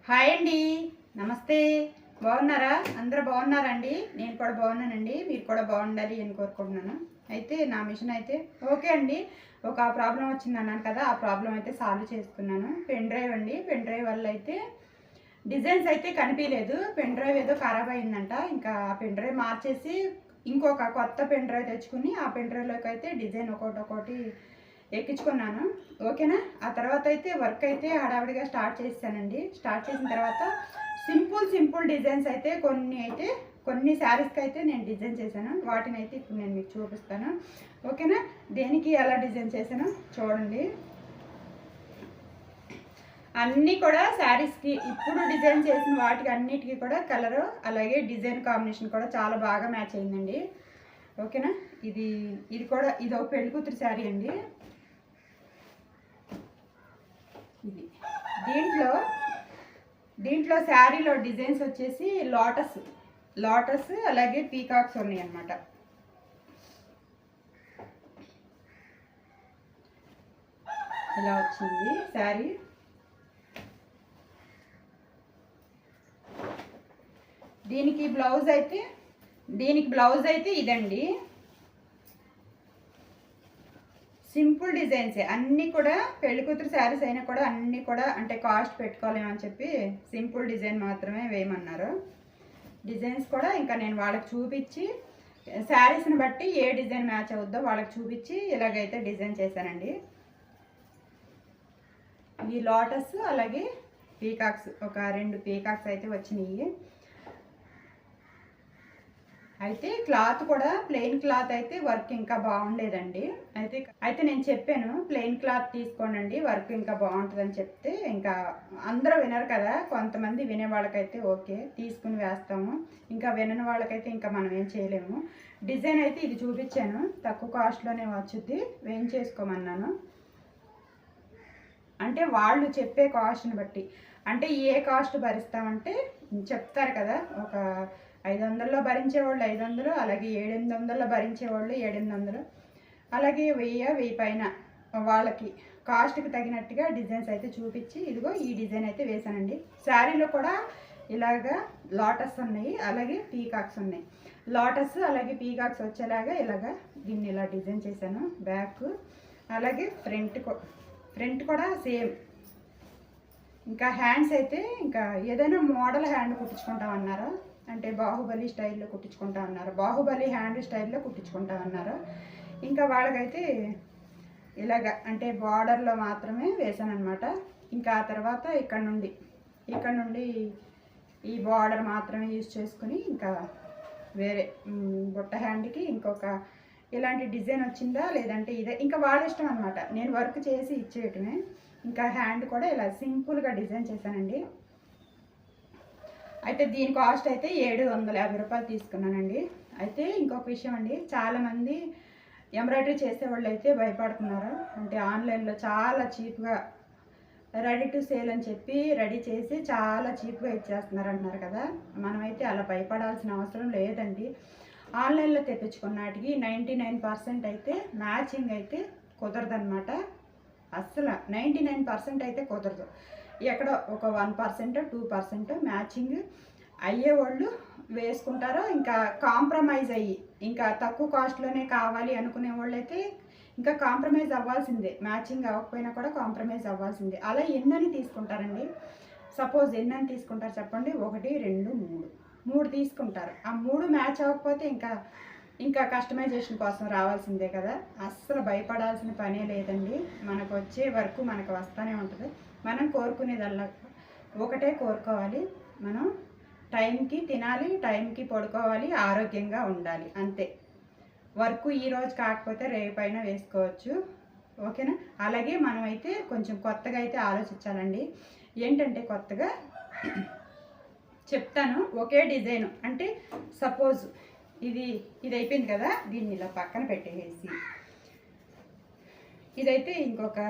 Hi అండి, నమస్తే. బాగున్నారా? అందరూ బాగున్నారండి? నేను కూడా బాగున్నానండి. మీరు కూడా బాగుండాలి అని కోరుకుంటున్నాను. అయితే నా మిషన్ అయితే ఓకే అండి. ఒక ప్రాబ్లం వచ్చింది అన్నాను కదా, ఆ ప్రాబ్లం అయితే సాల్వ్ చేసుకున్నాను. పెన్ డ్రైవ్ అండి. పెన్ డ్రైవ్ వల్ల అయితే డిజైన్స్ అయితే కనిపించలేదు. పెన్ డ్రైవ్ ఏదో ఖరాబ్ అయిందంట. ఇంకా ఆ పెన్ డ్రైవ్ మార్చేసి ఇంకొక కొత్త పెన్ డ్రైవ్ తెచ్చుకుని ఆ పెన్ డ్రైవ్లోకి అయితే డిజైన్ ఒక్కొక్కటి ఎక్కించుకున్నాను. ఓకేనా? ఆ తర్వాత అయితే వర్క్ అయితే హడావిడిగా స్టార్ట్ చేశానండి. స్టార్ట్ చేసిన తర్వాత సింపుల్ డిజైన్స్ అయితే కొన్ని శారీస్కి అయితే నేను డిజైన్ చేశాను. వాటిని అయితే ఇప్పుడు నేను మీకు చూపిస్తాను. ఓకేనా? దేనికి ఎలా డిజైన్ చేశానో చూడండి. అన్నీ కూడా శారీస్కి ఇప్పుడు డిజైన్ చేసిన వాటికి అన్నిటికీ కూడా కలరు అలాగే డిజైన్ కాంబినేషన్ కూడా చాలా బాగా మ్యాచ్ అయిందండి. ఓకేనా? ఇది కూడా ఇది ఒక పెళ్లి కూతురు శారీ అండి. ఇది దీంట్లో శారీలో డిజైన్స్ వచ్చేసి లోటస్ అలాగే పీకాక్స్ ఉన్నాయి అన్నమాట. ఇలా వచ్చింది శారీ. దీనికి బ్లౌజ్ అయితే ఇదండి. సింపుల్ డిజైన్సే అన్నీ కూడా. పెళ్లి కూతురు శారీస్ అయినా కూడా అన్నీ కూడా అంటే కాస్ట్ పెట్టుకోలేమని చెప్పి సింపుల్ డిజైన్ మాత్రమే వేయమన్నారు. డిజైన్స్ కూడా ఇంకా నేను వాళ్ళకి చూపించి శారీస్ని బట్టి ఏ డిజైన్ మ్యాచ్ అవుద్దో వాళ్ళకి చూపించి ఇలాగైతే డిజైన్ చేశానండి. ఈ లోటస్ అలాగే పీకాక్స్ ఒక 2 పీకాక్స్ అయితే వచ్చినాయి. అయితే క్లాత్ కూడా ప్లెయిన్ క్లాత్ అయితే వర్క్ ఇంకా బాగుండేదండి. అయితే నేను చెప్పాను ప్లెయిన్ క్లాత్ తీసుకోండి, వర్క్ ఇంకా బాగుంటుందని చెప్తే ఇంకా అందరూ వినరు కదా. కొంతమంది వినే వాళ్ళకైతే ఓకే తీసుకుని వేస్తాము, ఇంకా వినని వాళ్ళకైతే ఇంకా మనం ఏం చేయలేము. డిజైన్ అయితే ఇది చూపించాను, తక్కువ కాస్ట్లోనే వచ్చుద్ది, వేయించేసుకోమన్నాను. అంటే వాళ్ళు చెప్పే కాస్ట్ని బట్టి అంటే ఏ కాస్ట్ భరిస్తామంటే చెప్తారు కదా. ఒక 500లో భరించేవాళ్ళు 500, అలాగే 700లో భరించేవాళ్ళు 700, అలాగే 1000 పైన వాళ్ళకి కాస్ట్కి తగినట్టుగా డిజైన్స్ అయితే చూపించి ఇదిగో ఈ డిజైన్ అయితే వేసానండి. శారీలో కూడా ఇలాగా లోటస్ ఉన్నాయి అలాగే పీకాక్స్ ఉన్నాయి. లోటస్ అలాగే పీకాక్స్ వచ్చేలాగా ఇలాగా దీన్ని ఇలా డిజైన్ చేశాను. బ్యాక్ అలాగే ఫ్రంట్ కూడా సేమ్. ఇంకా హ్యాండ్స్ అయితే ఇంకా ఏదైనా మోడల్ హ్యాండ్ కుట్టించుకుంటామన్నారు. అంటే బాహుబలి స్టైల్లో కుట్టించుకుంటామన్నారు, బాహుబలి హ్యాండ్ స్టైల్లో కుట్టించుకుంటామన్నారు. ఇంకా వాళ్ళకైతే ఇలాగ అంటే బార్డర్లో మాత్రమే వేసాను అనమాట. ఇంకా ఆ తర్వాత ఇక్కడ నుండి ఈ బార్డర్ మాత్రమే యూజ్ చేసుకుని ఇంకా వేరే బుట్ట హ్యాండ్కి ఇంకొక ఇలాంటి డిజైన్ వచ్చిందా లేదంటే ఇదే ఇంకా వాళ్ళ ఇష్టం అనమాట. నేను వర్క్ చేసి ఇచ్చేయటమే. ఇంకా హ్యాండ్ కూడా ఇలా సింపుల్గా డిజైన్ చేశానండి. అయితే దీని కాస్ట్ అయితే 750 రూపాయలు తీసుకున్నానండి. అయితే ఇంకొక విషయం అండి, చాలామంది ఎంబ్రాయిడరీ చేసేవాళ్ళు అయితే భయపడుతున్నారు. అంటే ఆన్లైన్లో చాలా చీప్గా రెడీ టు సేల్ అని చెప్పి రెడీ చేసి చాలా చీప్గా ఇచ్చేస్తున్నారు అంటున్నారు కదా. మనమైతే అలా భయపడాల్సిన అవసరం లేదండి. ఆన్లైన్లో తెప్పించుకున్నాటికి 99% అయితే మ్యాచింగ్ అయితే కుదరదన్నమాట. అస్సలు 99% అయితే కుదరదు. ఎక్కడో ఒక 1% 2% మ్యాచింగ్ అయ్యేవాళ్ళు వేసుకుంటారో, ఇంకా కాంప్రమైజ్ అయ్యి ఇంకా తక్కువ కాస్ట్లోనే కావాలి అనుకునే వాళ్ళు అయితే ఇంకా కాంప్రమైజ్ అవ్వాల్సిందే. మ్యాచింగ్ అవ్వకపోయినా కూడా కాంప్రమైజ్ అవ్వాల్సిందే. అలా ఎన్నని తీసుకుంటారండి? సపోజ్ ఎన్నని తీసుకుంటారు చెప్పండి? 1 2 3 తీసుకుంటారు. ఆ 3 మ్యాచ్ అవ్వకపోతే ఇంకా కస్టమైజేషన్ కోసం రావాల్సిందే కదా. అస్సలు భయపడాల్సిన పనే లేదండి. మనకు వచ్చే వరకు మనకు వస్తూనే ఉంటుంది. మనం కోరుకునేదల్లా ఒకటే కోరుకోవాలి, మనం టైంకి తినాలి, టైంకి పడుకోవాలి, ఆరోగ్యంగా ఉండాలి, అంతే. వర్క్ ఈరోజు కాకపోతే రేపైనా వేసుకోవచ్చు. ఓకేనా? అలాగే మనమైతే కొంచెం కొత్తగా అయితే ఆలోచించాలండి. ఏంటంటే కొత్తగా చెప్తాను. ఒకే డిజైను అంటే సపోజ్ ఇది అయిపోయింది కదా, దీన్ని ఇలా పక్కన పెట్టేసి ఇదైతే ఇంకొక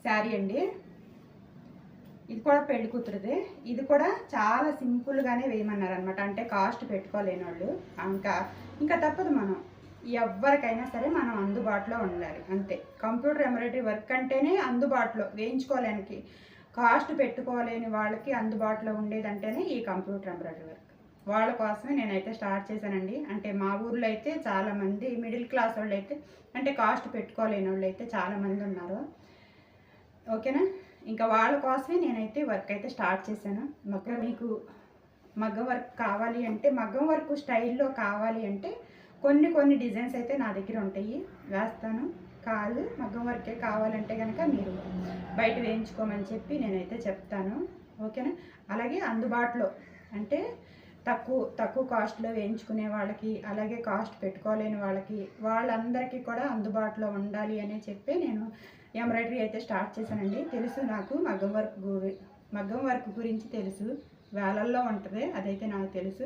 శారీ అండి. ఇది కూడా పెళ్లి కూతురుదే. ఇది కూడా చాలా సింపుల్గానే వేయమన్నారు అనమాట. అంటే కాస్ట్ పెట్టుకోలేని వాళ్ళు ఇంకా తప్పదు. మనం ఎవరికైనా సరే మనం అందుబాటులో ఉండాలి, అంతే. కంప్యూటర్ ఎంబ్రాయిడరీ వర్క్ అంటేనే అందుబాటులో వేయించుకోవడానికి కాస్ట్ పెట్టుకోలేని వాళ్ళకి అందుబాటులో ఉండేదంటేనే ఈ కంప్యూటర్ ఎంబ్రాయిడరీ వర్క్. వాళ్ళ కోసమే నేనైతే స్టార్ట్ చేశానండి. అంటే మా ఊర్లో అయితే చాలామంది మిడిల్ క్లాస్ వాళ్ళు అయితే, అంటే కాస్ట్ పెట్టుకోలేని వాళ్ళు అయితే చాలామంది ఉన్నారు. ఓకేనా, ఇంకా వాళ్ళ కోసమే నేనైతే వర్క్ అయితే స్టార్ట్ చేశాను. మీకు మగ్గం వర్క్ కావాలి అంటే, మగ్గం వర్క్ స్టైల్లో కావాలి అంటే కొన్ని డిజైన్స్ అయితే నా దగ్గర ఉంటాయి, వేస్తాను. కాదు మగ్గం వర్కే కావాలంటే కనుక మీరు బయట వేయించుకోమని చెప్పి నేనైతే చెప్తాను. ఓకేనా, అలాగే అందుబాటులో అంటే తక్కువ కాస్ట్లో వేయించుకునే వాళ్ళకి, అలాగే కాస్ట్ పెట్టుకోలేని వాళ్ళందరికీ కూడా అందుబాటులో ఉండాలి అని చెప్పి నేను ఎంబ్రాయిడరీ అయితే స్టార్ట్ చేశానండి. తెలుసు నాకు మగ్గం వర్క్ గురించి తెలుసు, వేలల్లో ఉంటుంది, అదైతే నాకు తెలుసు.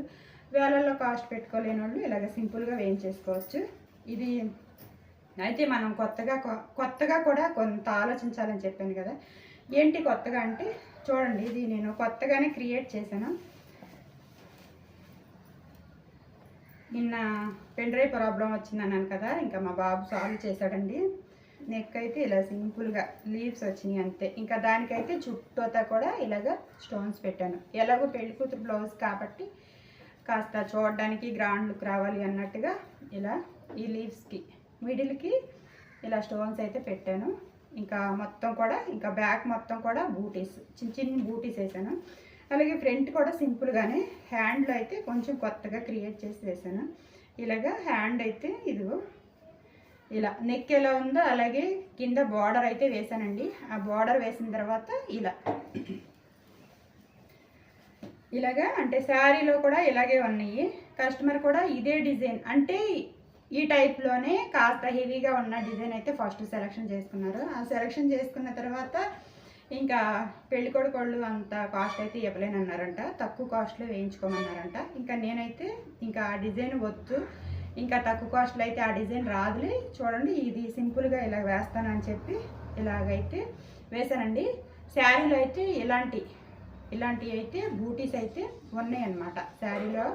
వేలల్లో కాస్ట్ పెట్టుకోలేని వాళ్ళు ఇలాగ సింపుల్గా వేయించేసుకోవచ్చు. ఇది అయితే మనం కొత్తగా కూడా కొంత ఆలోచించాలని చెప్పాను కదా. ఏంటి కొత్తగా అంటే చూడండి, ఇది నేను కొత్తగానే క్రియేట్ చేశాను. నిన్న పెన్ డ్రైవ్ ప్రాబ్లం వచ్చిందన్నాను కదా, ఇంకా మా బాబు సాల్వ్ చేశాడండి. నెక్ అయితే ఇలా సింపుల్గా లీవ్స్ వచ్చినాయి అంతే. ఇంకా దానికైతే చుట్టూతా కూడా ఇలాగ స్టోన్స్ పెట్టాను. ఎలాగో పెళ్లి కూతురు బ్లౌజ్ కాబట్టి కాస్త చూడడానికి గ్రాండ్ లుక్ రావాలి అన్నట్టుగా ఇలా ఈ లీవ్స్కి మిడిల్కి ఇలా స్టోన్స్ అయితే పెట్టాను. ఇంకా మొత్తం కూడా ఇంకా బ్యాక్ మొత్తం కూడా బూటీస్, చిన్న బూటీస్ వేసాను. అలాగే ఫ్రంట్ కూడా సింపుల్గానే హ్యాండ్లో అయితే కొంచెం కొత్తగా క్రియేట్ చేసి వేసాను. ఇలాగా హ్యాండ్ అయితే ఇదిగో ఇలా నెక్ ఎలా ఉందో అలాగే కింద బార్డర్ అయితే వేసానండి. ఆ బార్డర్ వేసిన తర్వాత ఇలాగా అంటే శారీలో కూడా ఇలాగే ఉన్నాయి. కస్టమర్ కూడా ఇదే డిజైన్ అంటే ఈ టైప్లోనే కాస్త హెవీగా ఉన్న డిజైన్ అయితే ఫస్ట్ సెలెక్షన్ చేసుకున్నారు. ఆ సెలెక్షన్ చేసుకున్న తర్వాత ఇంకా పెళ్ళికొడుకు వాళ్ళు అంత కాస్ట్ అయితే ఇవ్వలేనన్నారంట, తక్కువ కాస్ట్లో వేయించుకోమన్నారంట. ఇంకా నేనైతే ఇంకా ఆ డిజైన్ వద్దు, ఇంకా తక్కువ కాస్ట్లో అయితే ఆ డిజైన్ రాదులే, చూడండి ఇది సింపుల్గా ఇలా వేస్తానని చెప్పి ఇలాగైతే వేసానండి. శారీలో అయితే ఇలాంటి అయితే బూటీస్ అయితే ఉన్నాయన్నమాట. శారీలో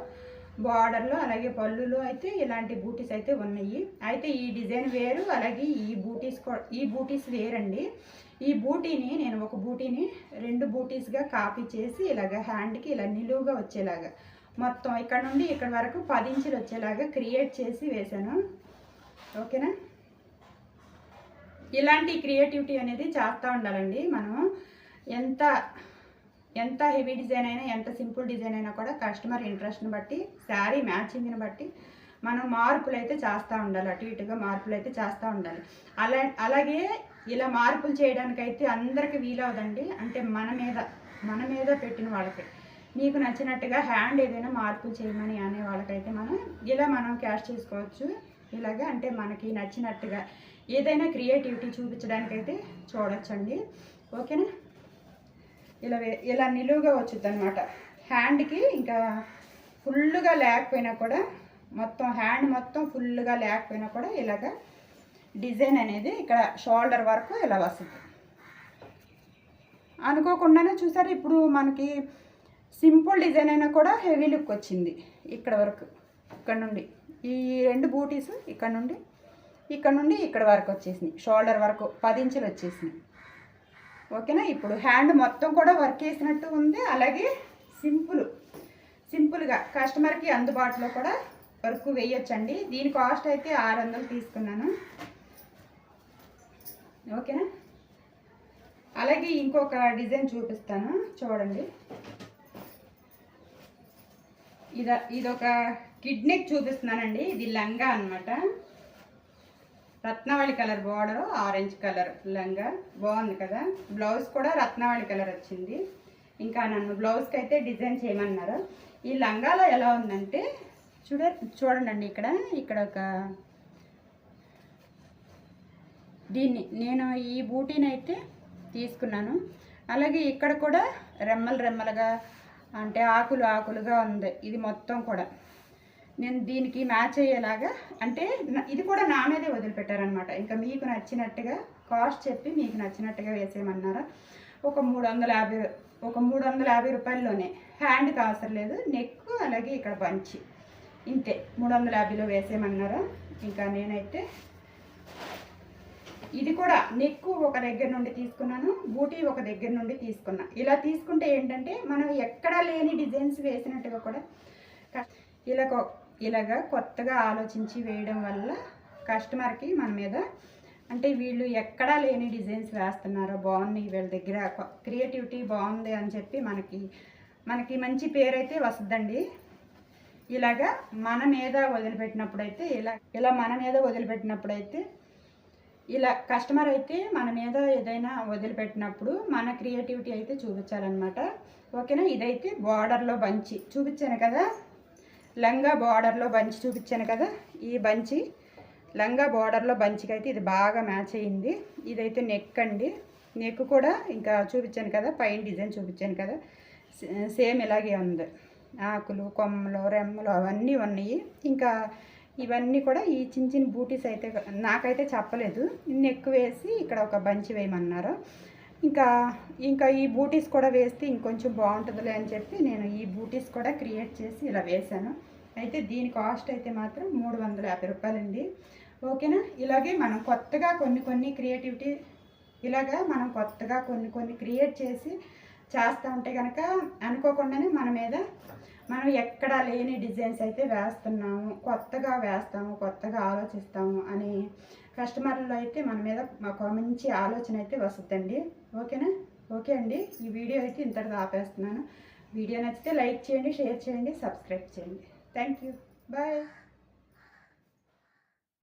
బార్డర్లో అలాగే పళ్ళులో అయితే ఇలాంటి బూటీస్ అయితే ఉన్నాయి. అయితే ఈ డిజైన్ వేరు, అలాగే ఈ బూటీస్ వేరండి. ఈ బూటీని నేను ఒక బూటీని 2 బూటీస్గా కాపీ చేసి ఇలాగ హ్యాండ్కి ఇలా నిలువుగా వచ్చేలాగా మొత్తం ఇక్కడ నుండి ఇక్కడ వరకు 10 ఇంచులు వచ్చేలాగా క్రియేట్ చేసి వేశాను. ఓకేనా, ఇలాంటి క్రియేటివిటీ అనేది చేస్తూ ఉండాలండి. మనం ఎంత హెవీ డిజైన్ అయినా, ఎంత సింపుల్ డిజైన్ అయినా కూడా కస్టమర్ ఇంట్రెస్ట్ని బట్టి, శారీ మ్యాచింగ్ని బట్టి మనం మార్పులు అయితే చేస్తూ ఉండాలి, అటు ఇటుగా మార్పులు అయితే చేస్తూ ఉండాలి. అలాగే ఇలా మార్పులు చేయడానికైతే అందరికీ వీలవదండి. అంటే మన మీద పెట్టిన వాళ్ళకి మీకు నచ్చినట్టుగా హ్యాండ్ ఏదైనా మార్పులు చేయమని అనే వాళ్ళకైతే మనం క్యాష్ చేసుకోవచ్చు. ఇలాగా అంటే మనకి నచ్చినట్టుగా ఏదైనా క్రియేటివిటీ చూపించడానికైతే చూడొచ్చండి. ఓకేనా, ఇలా నిలువుగా వచ్చుద్ది అనమాట. హ్యాండ్కి ఇంకా ఫుల్గా లేకపోయినా కూడా, మొత్తం హ్యాండ్ మొత్తం ఫుల్గా లేకపోయినా కూడా ఇలాగ డిజైన్ అనేది ఇక్కడ షోల్డర్ వరకు ఇలా వస్తుంది. అనుకోకుండానే చూసారు, ఇప్పుడు మనకి సింపుల్ డిజైన్ అయినా కూడా హెవీ లుక్ వచ్చింది. ఇక్కడ వరకు, ఇక్కడ నుండి ఈ 2 బూటీస్ ఇక్కడ నుండి ఇక్కడ వరకు వచ్చేసినాయి. షోల్డర్ వరకు 10 ఇంచులు వచ్చేసినాయి. ఓకేనా, ఇప్పుడు హ్యాండ్ మొత్తం కూడా వర్క్ వేసినట్టు ఉంది. అలాగే సింపుల్గా కస్టమర్కి అందుబాటులో కూడా వర్క్ వేయొచ్చండి. దీని కాస్ట్ అయితే 600 తీసుకున్నాను. ఓకేనా, అలాగే ఇంకొక డిజైన్ చూపిస్తాను చూడండి. ఇదొక కిడ్ నెక్ చూపిస్తున్నానండి. ఇది లంగా అన్నమాట. రత్నావళి కలర్ బార్డర్, ఆరెంజ్ కలర్ లంగా, బాగుంది కదా. బ్లౌజ్ కూడా రత్నావళి కలర్ వచ్చింది. ఇంకా నన్ను బ్లౌజ్కి అయితే డిజైన్ చేయమన్నారు. ఈ లంగాలో ఎలా ఉందంటే చూడండి, ఇక్కడ ఒక నేను ఈ బూటీని అయితే తీసుకున్నాను. అలాగే ఇక్కడ కూడా రెమ్మలుగా అంటే ఆకులుగా ఉంది. ఇది మొత్తం కూడా నేను దీనికి మ్యాచ్ అయ్యేలాగా, అంటే ఇది కూడా నా మీదే వదిలిపెట్టారనమాట. ఇంకా మీకు నచ్చినట్టుగా కాస్ట్ చెప్పి మీకు నచ్చినట్టుగా వేసేయమన్నారా. ఒక 350 రూపాయల్లోనే, హ్యాండ్కి అవసరం లేదు, నెక్ అలాగే ఇక్కడ పంచి ఇంతే 350లో వేసేయమన్నారా. ఇంకా నేనైతే ఇది కూడా నెక్కు ఒక దగ్గర నుండి తీసుకున్నాను, బూటీ ఒక దగ్గర నుండి తీసుకున్నా. ఇలా తీసుకుంటే ఏంటంటే మనం ఎక్కడా లేని డిజైన్స్ వేసినట్టుగా కూడా ఇలాగా కొత్తగా ఆలోచించి వేయడం వల్ల కస్టమర్కి మన మీద అంటే వీళ్ళు ఎక్కడా లేని డిజైన్స్ వేస్తున్నారో బాగున్నాయి, వీళ్ళ దగ్గర క్రియేటివిటీ బాగుంది అని చెప్పి మనకి మంచి పేరు అయితే వస్తుందండి. ఇలాగా మన మీద వదిలిపెట్టినప్పుడైతే ఇలా మన మీద వదిలిపెట్టినప్పుడైతే ఇలా కస్టమర్ అయితే మన మీద ఏదైనా వదిలిపెట్టినప్పుడు మన క్రియేటివిటీ అయితే చూపించాలన్నమాట. ఓకేనా. ఇదైతే బార్డర్లో బంచి చూపించాను కదా, లంగా బార్డర్లో బంచి చూపించాను కదా, ఈ బంచి లంగా బార్డర్లో బంచికి అయితే ఇది బాగా మ్యాచ్ అయ్యింది. ఇదైతే నెక్ అండి, నెక్ కూడా ఇంకా చూపించాను కదా, పైన డిజైన్ చూపించాను కదా, సేమ్ ఇలాగే ఉంది. ఆకులు, కొమ్మలు, రెమ్మలు అవన్నీ ఉన్నాయి. ఇంకా ఇవన్నీ కూడా ఈ చిన్న చిన్న బూటీస్ అయితే నాకైతే చెప్పలేదు, నెక్ వేసి ఇక్కడ ఒక బంచి వేయమన్నారు. ఇంకా ఈ బూటీస్ కూడా వేస్తే ఇంకొంచెం బాగుంటుందిలే అని చెప్పి నేను ఈ బూటీస్ కూడా క్రియేట్ చేసి ఇలా వేశాను. అయితే దీని కాస్ట్ అయితే మాత్రం 350 రూపాయలండి. ఓకేనా. ఇలాగే మనం కొత్తగా కొన్ని క్రియేటివిటీ మనం కొత్తగా కొన్ని క్రియేట్ చేసి చేస్తూ ఉంటే కనుక అనుకోకుండానే మన మీద మనం ఎక్కడా లేని డిజైన్స్ అయితే వేస్తున్నాము, కొత్తగా వేస్తాము, కొత్తగా ఆలోచిస్తాము అని కస్టమర్లు అయితే మన మీద ఒక మంచి ఆలోచన అయితే వస్తుందండి. ఓకేనా. ఓకే అండి, ఈ వీడియో అయితే ఇంతటితో ఆపేస్తున్నాను. వీడియో నచ్చితే లైక్ చేయండి, షేర్ చేయండి, సబ్స్క్రైబ్ చేయండి. Thank you. బాయ్.